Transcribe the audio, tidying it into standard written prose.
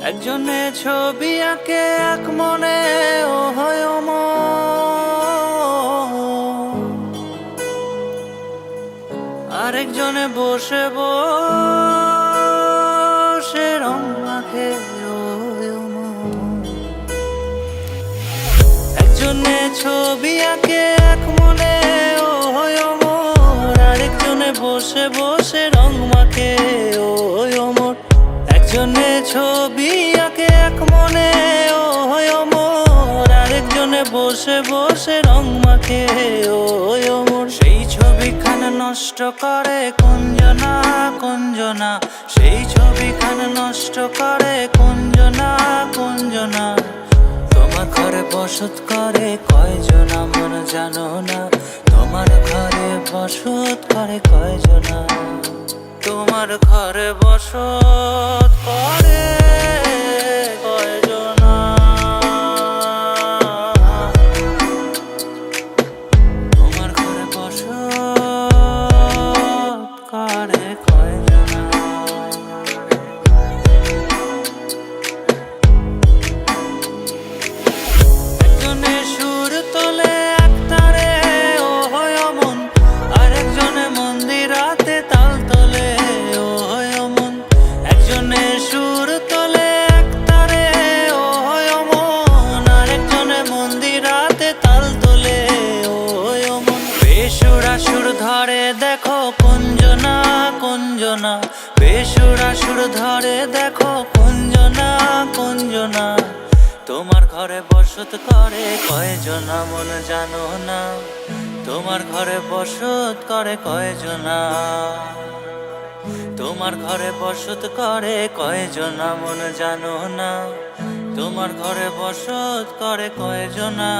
একজনে ছবি আঁকে এক মনে ও হয় অমর, আরেকজনে বসে বসে রং মাখে ও হয় অমর। একজনে ছবি আঁকে এক মনে ও হয় অমর, আরেকজনে বসে বসে রং মাখে ও হয় অমর। একজনে ছবি আঁকে এক মনে ও হয় অমর, আরেকজনে বসে বসে রং মাখে ও হয় অমর। সেই ছবিখানা নষ্ট করে কুঞ্জনা কুঞ্জনা, সেই ছবিখানা নষ্ট করে কুঞ্জনা কুঞ্জনা। তোমার ঘরে বসত করে কয়জনা মন জানো না, তোমার ঘরে বসত করে কয়জনা, তোমার ঘরে বসত করে কয়জনা, তোমার ঘরে বসত করে কয়জনা। একজনে সুর তোলে এক তারে ও হয় অমন, আরেকজনে মন্দিরাতে তাল তোলে ও হয় অমন। একজনে সুর তোলে এক তারে ও হয় অমন, আরেকজনে মন্দিরাতে তাল তোলে ও হয় অমন। বেসুরা সুর ধরে দেখো কুঞ্জনা কুঞ্জনা, বেসুরা সুর ধরে দেখো কুঞ্জনা কুঞ্জনা। তোমার ঘরে বসত করে কয়জনা মন জানো না, তোমার ঘরে বসত করে কয়জনা, তোমার ঘরে বসত করে কয়জনা মন জানো না, তোমার ঘরে বসত করে কয়জনা।